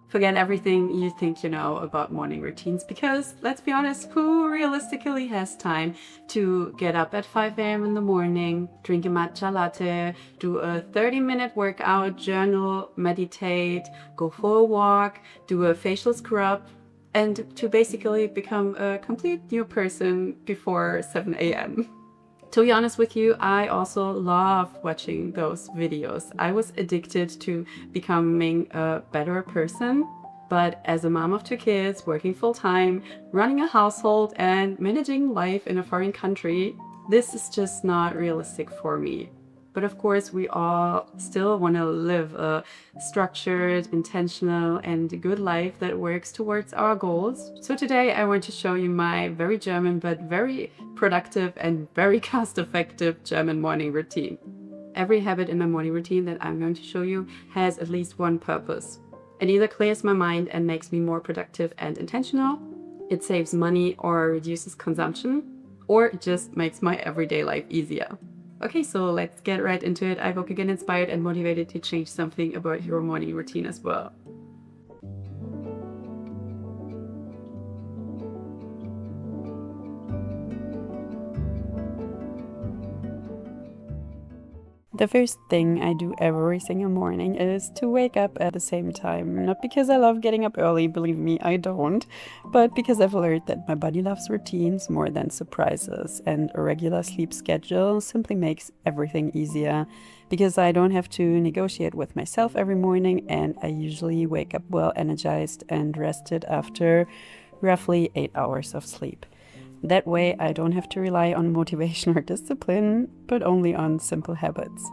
Forget everything you think you know about morning routines because, let's be honest, who realistically has time to get up at 5 a.m. in the morning, drink a matcha latte, do a 30-minute workout, journal, meditate, go for a walk, do a facial scrub, and to basically become a complete new person before 7 a.m. To be honest with you, I also love watching those videos. I was addicted to becoming a better person. But as a mom of 2 kids, working full time, running a household, and managing life in a foreign country, this is just not realistic for me. But of course, we all still want to live a structured, intentional, and good life that works towards our goals. So today I want to show you my very German but very productive and very cost-effective German morning routine. Every habit in my morning routine that I'm going to show you has at least one purpose. It either clears my mind and makes me more productive and intentional, it saves money or reduces consumption, or it just makes my everyday life easier. Okay, so let's get right into it. I hope you get inspired and motivated to change something about your morning routine as well. The first thing I do every single morning is to wake up at the same time. Not because I love getting up early, believe me, I don't, but because I've learned that my body loves routines more than surprises, and a regular sleep schedule simply makes everything easier because I don't have to negotiate with myself every morning, and I usually wake up well energized and rested after roughly 8 hours of sleep. That way, I don't have to rely on motivation or discipline, but only on simple habits.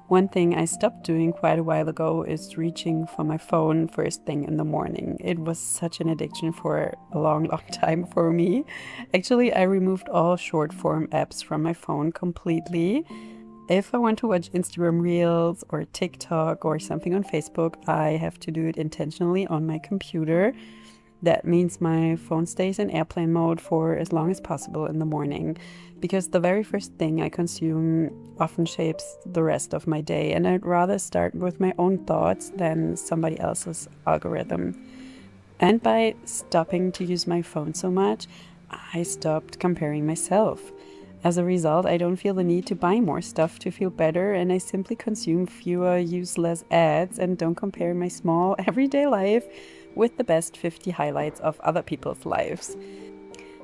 One thing I stopped doing quite a while ago is reaching for my phone first thing in the morning. It was such an addiction for a long time for me. Actually, I removed all short form apps from my phone completely. If I want to watch Instagram Reels or TikTok or something on Facebook, I have to do it intentionally on my computer. That means my phone stays in airplane mode for as long as possible in the morning, because the very first thing I consume often shapes the rest of my day, and I'd rather start with my own thoughts than somebody else's algorithm. And by stopping to use my phone so much, I stopped comparing myself. As a result, I don't feel the need to buy more stuff to feel better, and I simply consume fewer useless ads and don't compare my small everyday life with the best 50 highlights of other people's lives.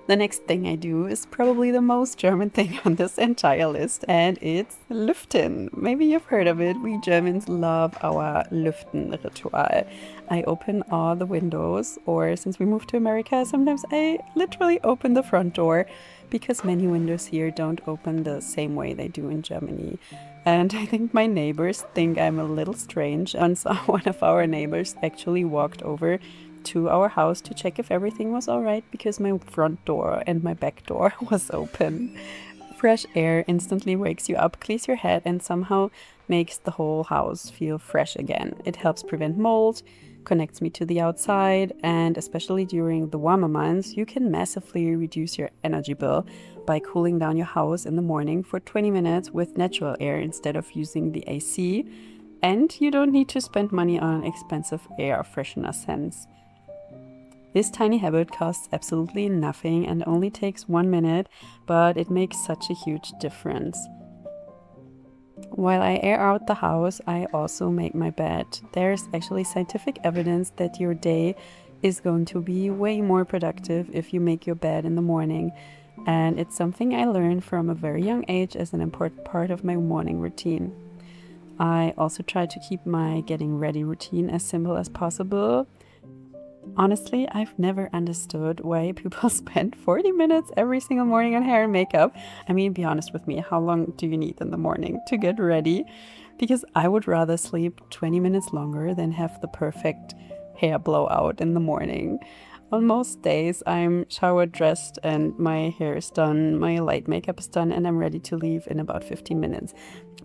The next thing I do is probably the most German thing on this entire list, and it's Lüften. Maybe you've heard of it. We Germans love our Lüften ritual. I open all the windows, or since we moved to America, sometimes I literally open the front door because many windows here don't open the same way they do in Germany. And I think my neighbors think I'm a little strange. Once one of our neighbors actually walked over to our house to check if everything was all right because my front door and my back door was open. Fresh air instantly wakes you up, clears your head, and somehow makes the whole house feel fresh again. It helps prevent mold, connects me to the outside, and especially during the warmer months, you can massively reduce your energy bill by cooling down your house in the morning for 20 minutes with natural air instead of using the AC. And you don't need to spend money on expensive air freshener scents. This tiny habit costs absolutely nothing and only takes 1 minute, but it makes such a huge difference. While I air out the house, I also make my bed. There's actually scientific evidence that your day is going to be way more productive if you make your bed in the morning. And it's something I learned from a very young age as an important part of my morning routine. I also try to keep my getting ready routine as simple as possible. Honestly, I've never understood why people spend 40 minutes every single morning on hair and makeup. I mean, be honest with me, how long do you need in the morning to get ready? Because I would rather sleep 20 minutes longer than have the perfect hair blowout in the morning. On most days, I'm showered, dressed, and my hair is done, my light makeup is done, and I'm ready to leave in about 15 minutes.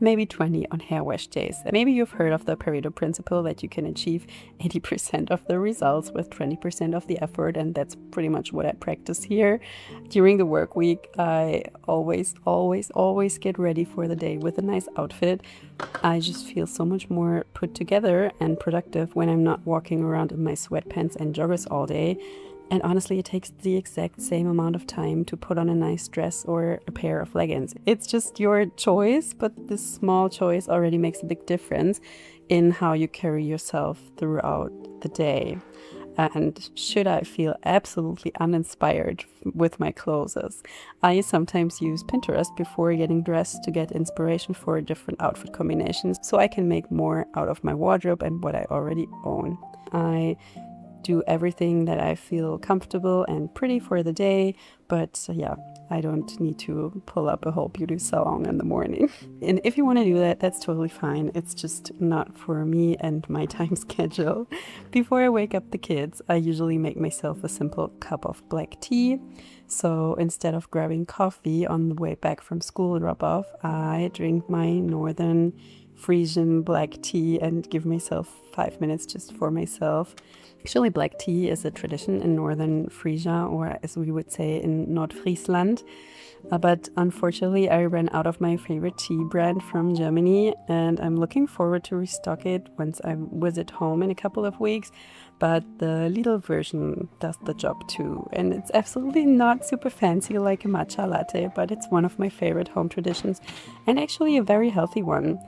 maybe 20 on hair wash days. Maybe you've heard of the Pareto principle that you can achieve 80% of the results with 20% of the effort, and that's pretty much what I practice here. During the work week, I always get ready for the day with a nice outfit. I just feel so much more put together and productive when I'm not walking around in my sweatpants and joggers all day. And honestly, it takes the exact same amount of time to put on a nice dress or a pair of leggings. It's just your choice, but this small choice already makes a big difference in how you carry yourself throughout the day. And should I feel absolutely uninspired with my clothes, I sometimes use Pinterest before getting dressed to get inspiration for different outfit combinations so I can make more out of my wardrobe and what I already own. I do everything that I feel comfortable and pretty for the day, but yeah, I don't need to pull up a whole beauty salon in the morning. And if you want to do that, that's totally fine. It's just not for me and my time schedule. Before I wake up the kids, I usually make myself a simple cup of black tea. So instead of grabbing coffee on the way back from school drop off, I drink my northern Frisian black tea and give myself 5 minutes just for myself. Actually, black tea is a tradition in northern Frisia, or as we would say in Nordfriesland. But unfortunately, I ran out of my favorite tea brand from Germany, and I'm looking forward to restock it once I visit home in a couple of weeks. But the Lidl version does the job too, and it's absolutely not super fancy like a matcha latte, but it's one of my favorite home traditions, and actually a very healthy one.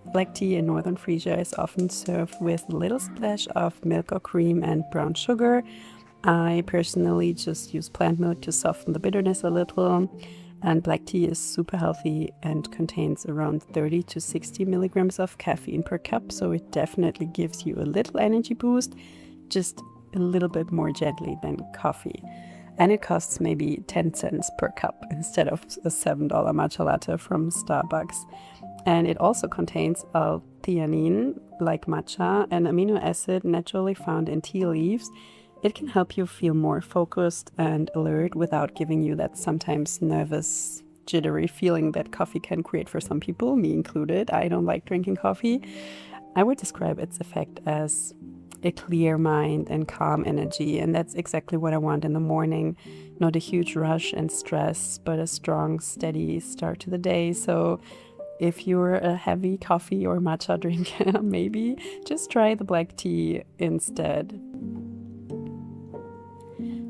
Black tea in northern Frisia is often served with a little splash of milk or cream and brown sugar. I personally just use plant milk to soften the bitterness a little. And black tea is super healthy and contains around 30 to 60 milligrams of caffeine per cup, so it definitely gives you a little energy boost, just a little bit more gently than coffee. And it costs maybe 10 cents per cup instead of a $7 matcha latte from Starbucks. And it also contains L-theanine, like matcha, an amino acid naturally found in tea leaves. It can help you feel more focused and alert without giving you that sometimes nervous, jittery feeling that coffee can create for some people, me included. I don't like drinking coffee. I would describe its effect as a clear mind and calm energy, and that's exactly what I want in the morning. Not a huge rush and stress, but a strong, steady start to the day. So if you're a heavy coffee or matcha drinker, maybe just try the black tea instead.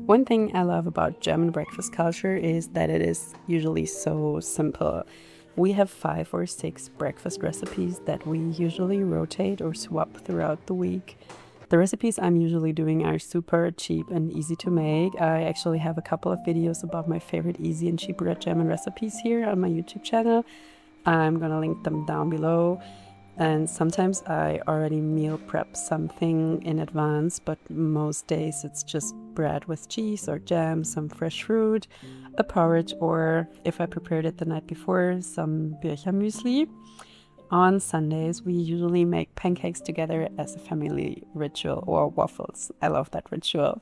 One thing I love about German breakfast culture is that it is usually so simple. We have 5 or 6 breakfast recipes that we usually rotate or swap throughout the week. The recipes I'm usually doing are super cheap and easy to make. I actually have a couple of videos about my favorite easy and cheap German recipes here on my YouTube channel. I'm gonna link them down below. And sometimes I already meal prep something in advance, but most days it's just bread with cheese or jam, some fresh fruit, a porridge, or if I prepared it the night before, some bircher muesli. On Sundays, we usually make pancakes together as a family ritual, or waffles. I love that ritual.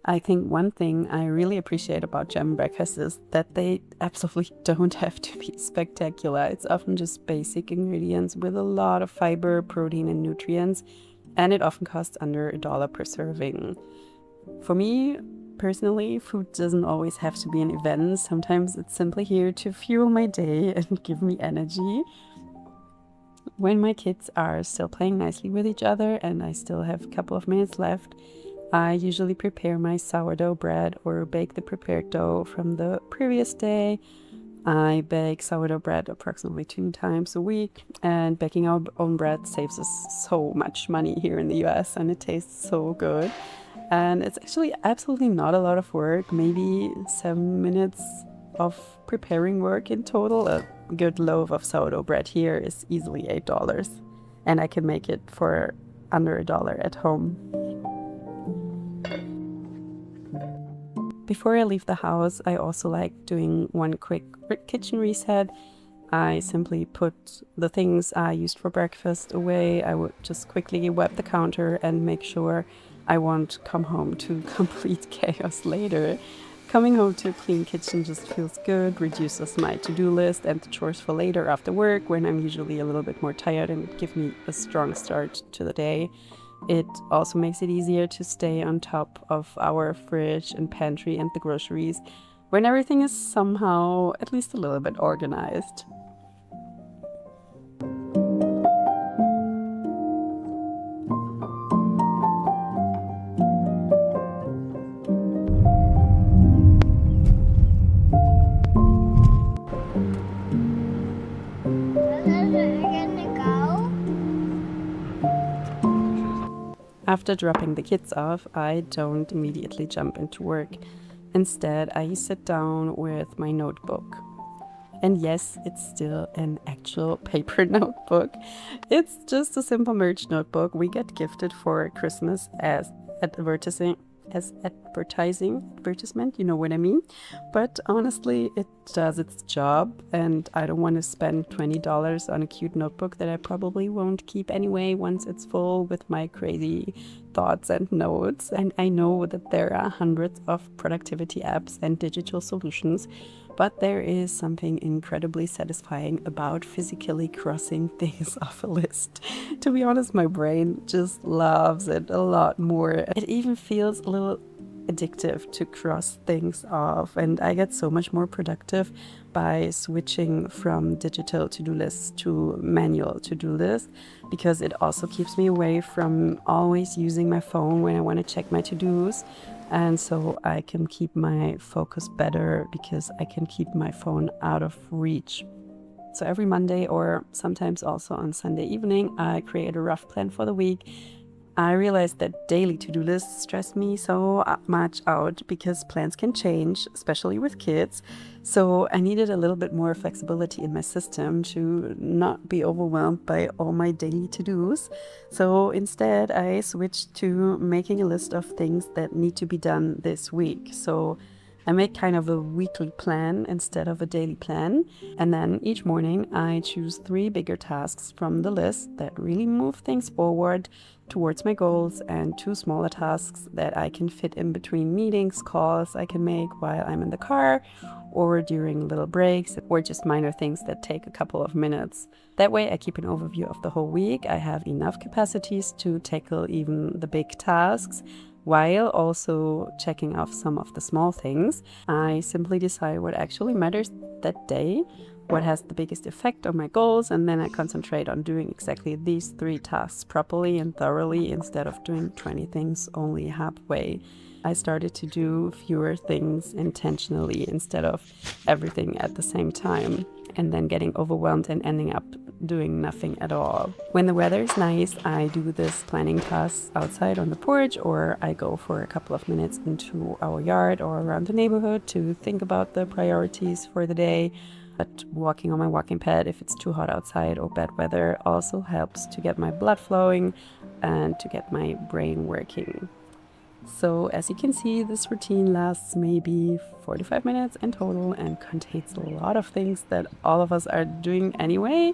I think one thing I really appreciate about German breakfast is that they absolutely don't have to be spectacular. It's often just basic ingredients with a lot of fiber, protein, and nutrients, and it often costs under $1 per serving. For me, personally, food doesn't always have to be an event. Sometimes it's simply here to fuel my day and give me energy. When my kids are still playing nicely with each other and I still have a couple of minutes left, I usually prepare my sourdough bread or bake the prepared dough from the previous day. I bake sourdough bread approximately 2 times a week, and baking our own bread saves us so much money here in the US, and it tastes so good. And it's actually absolutely not a lot of work, maybe 7 minutes of preparing work in total. A good loaf of sourdough bread here is easily $8, and I can make it for under $1 at home. Before I leave the house, I also like doing one quick kitchen reset. I simply put the things I used for breakfast away. I would just quickly wipe the counter and make sure I won't come home to complete chaos later. Coming home to a clean kitchen just feels good, reduces my to-do list and the chores for later after work when I'm usually a little bit more tired, and give me a strong start to the day. It also makes it easier to stay on top of our fridge and pantry and the groceries when everything is somehow at least a little bit organized. After dropping the kids off, I don't immediately jump into work. Instead, I sit down with my notebook. And yes, it's still an actual paper notebook. It's just a simple merch notebook we get gifted for Christmas as advertisement, you know what I mean? But honestly, it does its job, and I don't want to spend $20 on a cute notebook that I probably won't keep anyway once it's full with my crazy thoughts and notes. And I know that there are hundreds of productivity apps and digital solutions, but there is something incredibly satisfying about physically crossing things off a list. To be honest, my brain just loves it a lot more. It even feels a little addictive to cross things off, and I get so much more productive by switching from digital to-do lists to manual to-do lists, because it also keeps me away from always using my phone when I want to check my to-dos. And so I can keep my focus better because I can keep my phone out of reach. So every Monday, or sometimes also on Sunday evening, I create a rough plan for the week. I realized that daily to-do lists stress me so much out because plans can change, especially with kids. So I needed a little bit more flexibility in my system to not be overwhelmed by all my daily to-dos. So instead, I switched to making a list of things that need to be done this week. So I make kind of a weekly plan instead of a daily plan. And then each morning I choose 3 bigger tasks from the list that really move things forward towards my goals, and 2 smaller tasks that I can fit in between meetings, calls I can make while I'm in the car, or during little breaks, or just minor things that take a couple of minutes. That way I keep an overview of the whole week. I have enough capacities to tackle even the big tasks, while also checking off some of the small things. I simply decide what actually matters that day, what has the biggest effect on my goals, and then I concentrate on doing exactly these 3 tasks properly and thoroughly instead of doing 20 things only halfway. I started to do fewer things intentionally instead of everything at the same time, and then getting overwhelmed and ending up doing nothing at all. When the weather is nice, I do this planning task outside on the porch, or I go for a couple of minutes into our yard or around the neighborhood to think about the priorities for the day. But walking on my walking pad if it's too hot outside or bad weather also helps to get my blood flowing and to get my brain working. So as you can see, this routine lasts maybe 45 minutes in total and contains a lot of things that all of us are doing anyway.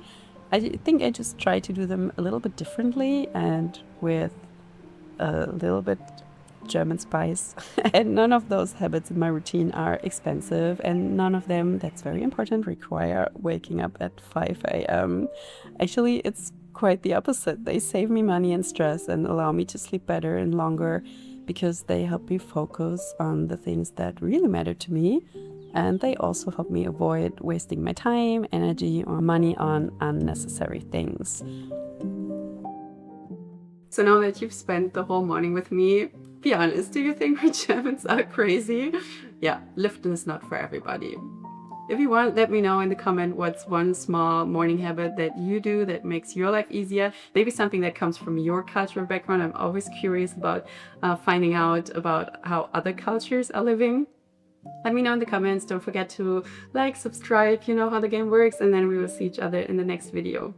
I think I just try to do them a little bit differently and with a little bit German spice. And none of those habits in my routine are expensive, and none of them, that's very important, require waking up at 5 a.m. Actually, it's quite the opposite. They save me money and stress and allow me to sleep better and longer because they help me focus on the things that really matter to me. And they also help me avoid wasting my time, energy, or money on unnecessary things. So now that you've spent the whole morning with me, be honest, do you think we Germans are crazy? Yeah, lifting is not for everybody. If you want, let me know in the comment what's one small morning habit that you do that makes your life easier. Maybe something that comes from your cultural background. I'm always curious about finding out about how other cultures are living. Let me know in the comments. Don't forget to like, subscribe, you know how the game works, and then we will see each other in the next video.